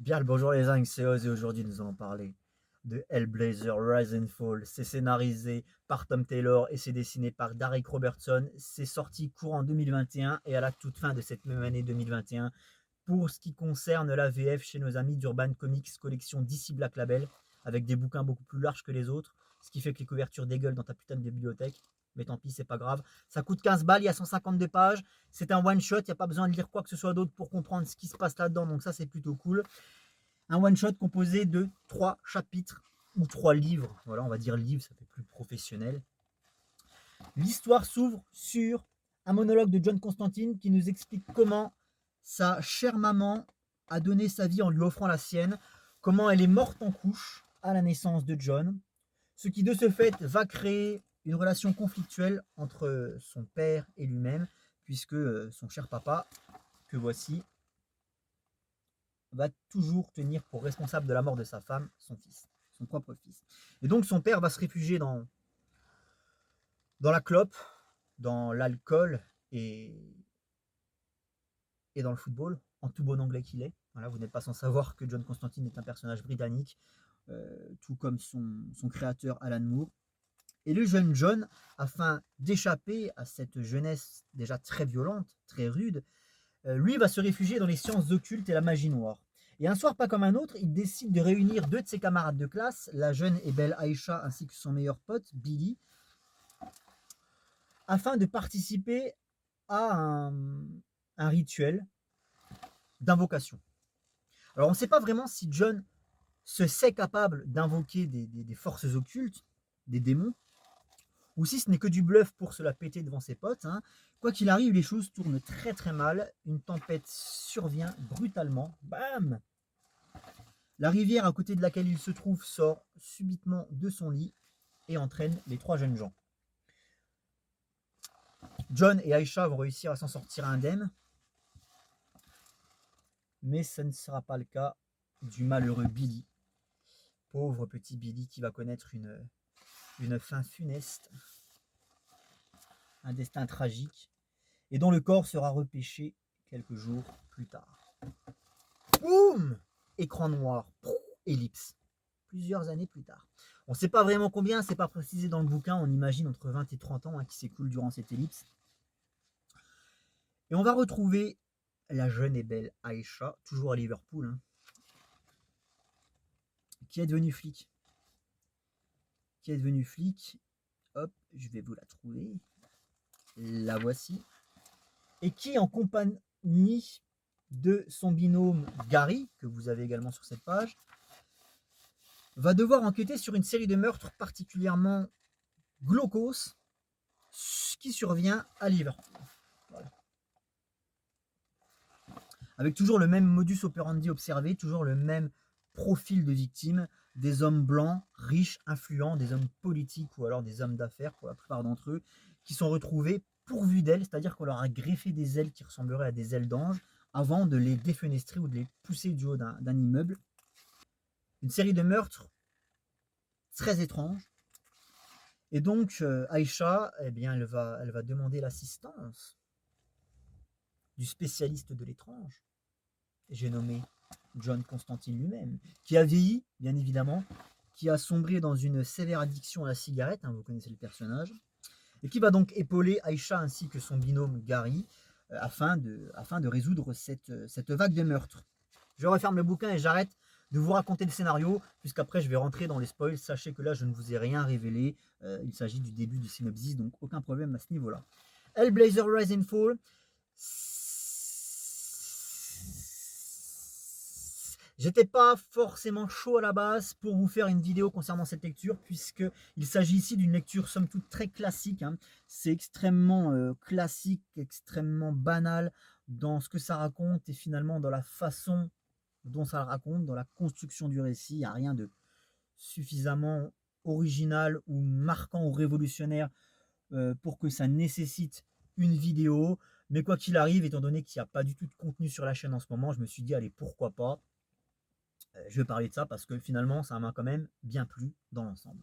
Bien le bonjour les zincs, c'est Oz et aujourd'hui nous allons parler de Hellblazer Rise and Fall. C'est scénarisé par Tom Taylor et c'est dessiné par Derek Robertson. C'est sorti courant 2021 et à la toute fin de cette même année 2021. Pour ce qui concerne la VF chez nos amis d'Urban Comics collection DC Black Label, avec des bouquins beaucoup plus larges que les autres, ce qui fait que les couvertures dégueulent dans ta putain de bibliothèque. Mais tant pis, c'est pas grave. Ça coûte 15 balles, il y a 152 pages. C'est un one-shot, il n'y a pas besoin de lire quoi que ce soit d'autre pour comprendre ce qui se passe là-dedans. Donc ça, c'est plutôt cool. Un one-shot composé de 3 chapitres ou 3 livres. Voilà, on va dire livre, ça fait plus professionnel. L'histoire s'ouvre sur un monologue de John Constantine qui nous explique comment sa chère maman a donné sa vie en lui offrant la sienne, comment elle est morte en couche à la naissance de John, ce qui de ce fait va créer une relation conflictuelle entre son père et lui-même, puisque son cher papa, que voici, va toujours tenir pour responsable de la mort de sa femme, son fils, son propre fils. Et donc son père va se réfugier dans la clope, dans l'alcool et dans le football, en tout bon anglais qu'il est. Voilà, vous n'êtes pas sans savoir que John Constantine est un personnage britannique, tout comme son créateur Alan Moore. Et le jeune John, afin d'échapper à cette jeunesse déjà très violente, très rude, lui va se réfugier dans les sciences occultes et la magie noire. Et un soir, pas comme un autre, il décide de réunir deux de ses camarades de classe, la jeune et belle Aïcha ainsi que son meilleur pote, Billy, afin de participer à un rituel d'invocation. Alors on ne sait pas vraiment si John se sait capable d'invoquer des forces occultes, des démons, ou si ce n'est que du bluff pour se la péter devant ses potes. Hein. Quoi qu'il arrive, les choses tournent très très mal. Une tempête survient brutalement. Bam! La rivière à côté de laquelle il se trouve sort subitement de son lit et entraîne les trois jeunes gens. John et Aïcha vont réussir à s'en sortir indemnes, mais ce ne sera pas le cas du malheureux Billy. Pauvre petit Billy qui va connaître une fin funeste, un destin tragique, et dont le corps sera repêché quelques jours plus tard. Boum! Écran noir, ellipse. Plusieurs années plus tard. On ne sait pas vraiment combien, c'est pas précisé dans le bouquin, on imagine entre 20 et 30 ans qui s'écoulent durant cette ellipse. Et on va retrouver la jeune et belle Aïcha, toujours à Liverpool, qui est devenue flic. Qui est devenue flic. Hop, je vais vous la trouver. La voici. Et qui, en compagnie de son binôme Gary, que vous avez également sur cette page, va devoir enquêter sur une série de meurtres particulièrement glaucos qui survient à Liverpool. Voilà. Avec toujours le même modus operandi observé, toujours le même profil de victime, des hommes blancs, riches, influents, des hommes politiques ou alors des hommes d'affaires pour la plupart d'entre eux, qui sont retrouvés pourvus d'ailes, c'est-à-dire qu'on leur a greffé des ailes qui ressembleraient à des ailes d'ange avant de les défenestrer ou de les pousser du haut d'un immeuble. Une série de meurtres très étranges. Et donc, Aïcha, eh bien, elle va demander l'assistance du spécialiste de l'étrange. J'ai nommé John Constantine lui-même, qui a vieilli, bien évidemment, qui a sombré dans une sévère addiction à la cigarette, vous connaissez le personnage, et qui va donc épauler Aïcha ainsi que son binôme Gary, afin de résoudre cette vague de meurtres. Je referme le bouquin et j'arrête de vous raconter le scénario, puisqu'après je vais rentrer dans les spoils. Sachez que là, je ne vous ai rien révélé. Il s'agit du début du synopsis, donc aucun problème à ce niveau-là. Hellblazer Rise and Fall. J'étais pas forcément chaud à la base pour vous faire une vidéo concernant cette lecture, puisqu'il s'agit ici d'une lecture somme toute très classique. C'est extrêmement classique, extrêmement banal dans ce que ça raconte et finalement dans la façon dont ça le raconte, dans la construction du récit. Il n'y a rien de suffisamment original ou marquant ou révolutionnaire pour que ça nécessite une vidéo. Mais quoi qu'il arrive, étant donné qu'il n'y a pas du tout de contenu sur la chaîne en ce moment, je me suis dit, allez, pourquoi pas. Je vais parler de ça parce que finalement, ça m'a quand même bien plu dans l'ensemble.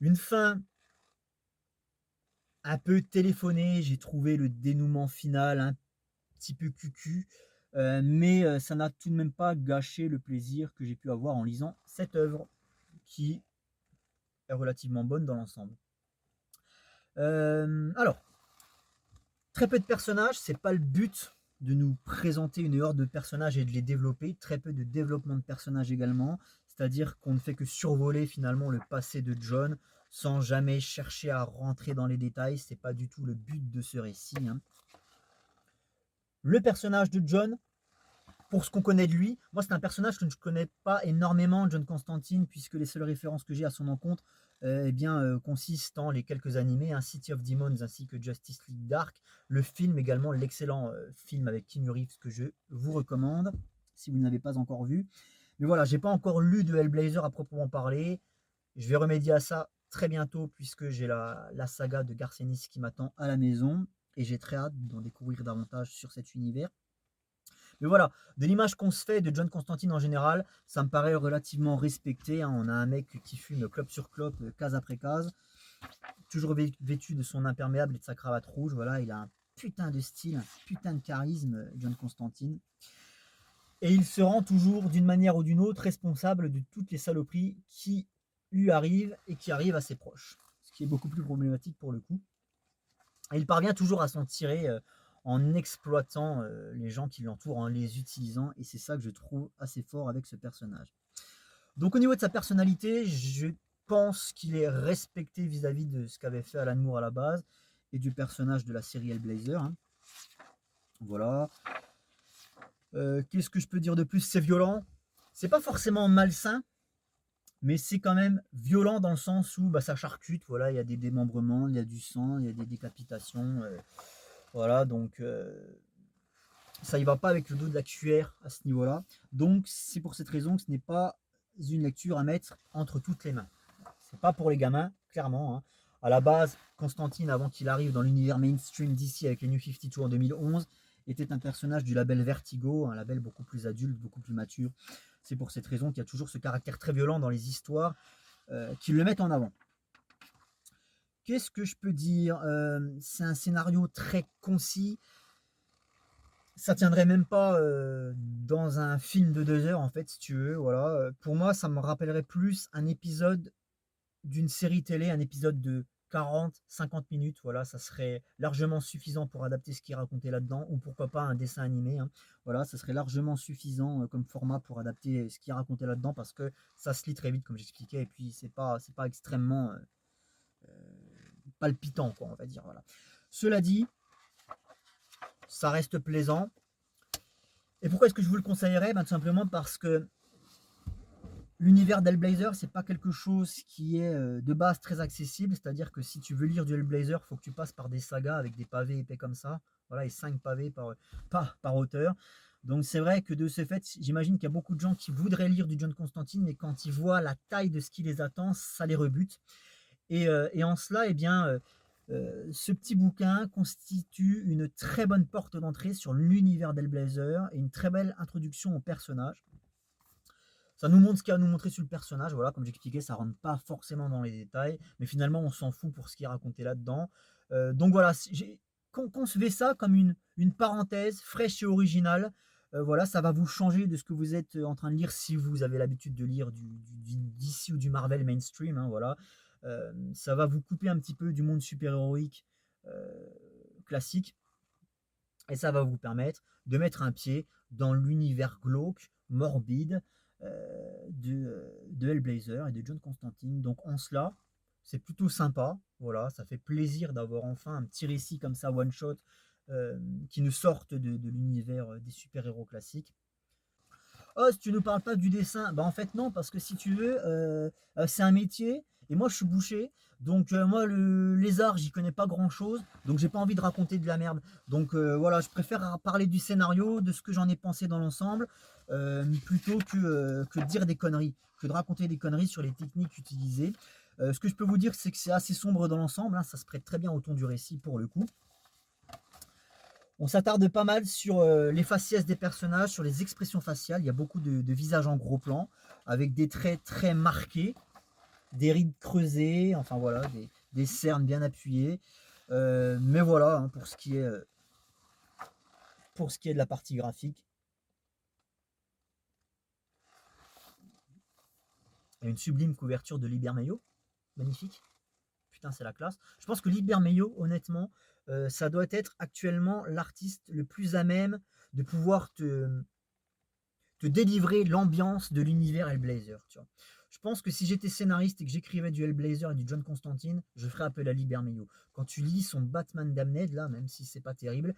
Une fin un peu téléphonée, j'ai trouvé le dénouement final un petit peu cucu. mais ça n'a tout de même pas gâché le plaisir que j'ai pu avoir en lisant cette œuvre, qui est relativement bonne dans l'ensemble. Alors, très peu de personnages, c'est pas le but de nous présenter une horde de personnages et de les développer, très peu de développement de personnages également, c'est-à-dire qu'on ne fait que survoler finalement le passé de John sans jamais chercher à rentrer dans les détails, c'est pas du tout le but de ce récit, hein. Le personnage de John, pour ce qu'on connaît de lui, moi c'est un personnage que je ne connais pas énormément, John Constantine, puisque les seules références que j'ai à son encontre consistent en les quelques animés, hein, City of Demons ainsi que Justice League Dark, le film également, l'excellent film avec Keanu Reeves que je vous recommande si vous ne l'avez pas encore vu. Mais voilà, j'ai pas encore lu de Hellblazer à proprement parler. Je vais remédier à ça très bientôt puisque j'ai la saga de Garth Ennis qui m'attend à la maison et j'ai très hâte d'en découvrir davantage sur cet univers. Mais voilà, de l'image qu'on se fait de John Constantine en général, ça me paraît relativement respecté, hein. On a un mec qui fume clope sur clope, case après case, toujours vêtu de son imperméable et de sa cravate rouge. Voilà, il a un putain de style, un putain de charisme, John Constantine. Et il se rend toujours, d'une manière ou d'une autre, responsable de toutes les saloperies qui lui arrivent et qui arrivent à ses proches. Ce qui est beaucoup plus problématique pour le coup. Et il parvient toujours à s'en tirer en exploitant les gens qui l'entourent, en les utilisant. Et c'est ça que je trouve assez fort avec ce personnage. Donc au niveau de sa personnalité, je pense qu'il est respecté vis-à-vis de ce qu'avait fait Alan Moore à la base et du personnage de la série Hellblazer, hein. Voilà. Qu'est-ce que je peux dire de plus? C'est violent. C'est pas forcément malsain, mais c'est quand même violent dans le sens où ça charcute. Voilà, il y a des démembrements, il y a du sang, il y a des décapitations. Voilà, donc ça y va pas avec le dos de la cuillère à ce niveau-là. Donc c'est pour cette raison que ce n'est pas une lecture à mettre entre toutes les mains. C'est pas pour les gamins, clairement, hein. À la base, Constantine, avant qu'il arrive dans l'univers mainstream d'ici avec les New 52 en 2011, était un personnage du label Vertigo, un label beaucoup plus adulte, beaucoup plus mature. C'est pour cette raison qu'il y a toujours ce caractère très violent dans les histoires qui le mettent en avant. Qu'est-ce que je peux dire? C'est un scénario très concis. Ça tiendrait même pas dans un film de 2 heures, en fait, si tu veux. Voilà. Pour moi, ça me rappellerait plus un épisode d'une série télé, un épisode de 40-50 minutes. Voilà, ça serait largement suffisant pour adapter ce qui est raconté là-dedans, ou pourquoi pas un dessin animé, hein. Voilà, ça serait largement suffisant comme format pour adapter ce qui est raconté là-dedans, parce que ça se lit très vite, comme j'expliquais, et puis c'est pas extrêmement palpitant, quoi, on va dire. Voilà. Cela dit, ça reste plaisant. Et pourquoi est-ce que je vous le conseillerais? Tout simplement parce que l'univers d'Hellblazer, c'est pas quelque chose qui est de base très accessible. C'est-à-dire que si tu veux lire du Hellblazer, il faut que tu passes par des sagas avec des pavés épais comme ça. Voilà, et 5 pavés par auteur. Donc c'est vrai que de ce fait, j'imagine qu'il y a beaucoup de gens qui voudraient lire du John Constantine, mais quand ils voient la taille de ce qui les attend, ça les rebute. Et en cela, eh bien, ce petit bouquin constitue une très bonne porte d'entrée sur l'univers d'Hellblazer et une très belle introduction au personnage. Ça nous montre ce qu'il y a à nous montrer sur le personnage. Voilà, comme j'expliquais, ça rentre pas forcément dans les détails, mais finalement, on s'en fout pour ce qui est raconté là-dedans. Donc voilà, concevez ça comme une parenthèse fraîche et originale. Voilà, ça va vous changer de ce que vous êtes en train de lire si vous avez l'habitude de lire du DC ou du Marvel mainstream, hein, voilà. Ça va vous couper un petit peu du monde super-héroïque classique, et ça va vous permettre de mettre un pied dans l'univers glauque, morbide de Hellblazer et de John Constantine. Donc en cela, c'est plutôt sympa. Voilà, ça fait plaisir d'avoir enfin un petit récit comme ça, one shot, qui nous sorte de l'univers des super-héros classiques. Oh, si tu ne parles pas du dessin, en fait non, parce que si tu veux, c'est un métier, et moi je suis boucher, donc moi les arts, j'y connais pas grand chose, donc j'ai pas envie de raconter de la merde. Donc voilà, je préfère parler du scénario, de ce que j'en ai pensé dans l'ensemble, plutôt que de dire des conneries, que de raconter des conneries sur les techniques utilisées. Ce que je peux vous dire, c'est que c'est assez sombre dans l'ensemble, hein, ça se prête très bien au ton du récit pour le coup. On s'attarde pas mal sur les faciès des personnages, sur les expressions faciales. Il y a beaucoup de visages en gros plan, avec des traits très marqués, des rides creusées, enfin voilà, des cernes bien appuyées. Mais voilà, hein, pour ce qui est de la partie graphique, Il y a une sublime couverture de Liber Meio, magnifique. Putain, c'est la classe. Je pense que Liber Meio, honnêtement, ça doit être actuellement l'artiste le plus à même de pouvoir te délivrer l'ambiance de l'univers Hellblazer. Tu vois. Je pense que si j'étais scénariste et que j'écrivais du Hellblazer et du John Constantine, je ferais appel à Liber Meio. Quand tu lis son Batman Damned, là, même si c'est pas terrible,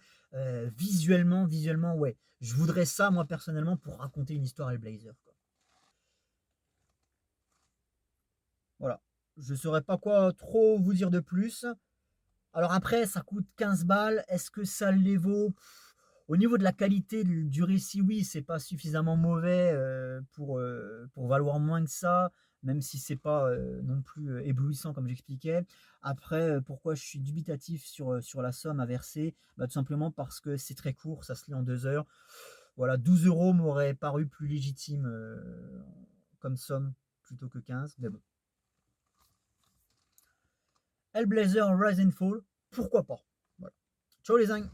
visuellement, ouais. Je voudrais ça, moi, personnellement, pour raconter une histoire Hellblazer. Quoi. Voilà. Je ne saurais pas quoi trop vous dire de plus. Alors après, ça coûte 15 balles. Est-ce que ça les vaut? Au niveau de la qualité du récit, oui, c'est pas suffisamment mauvais pour valoir moins que ça, même si c'est pas non plus éblouissant comme j'expliquais. Après, pourquoi je suis dubitatif sur la somme à verser? Bah, tout simplement parce que c'est très court, ça se lit en 2 heures. Voilà, 12 euros m'aurait paru plus légitime comme somme plutôt que 15. Mais bon. Hellblazer Rise and Fall, pourquoi pas? Voilà. Ciao les zincs.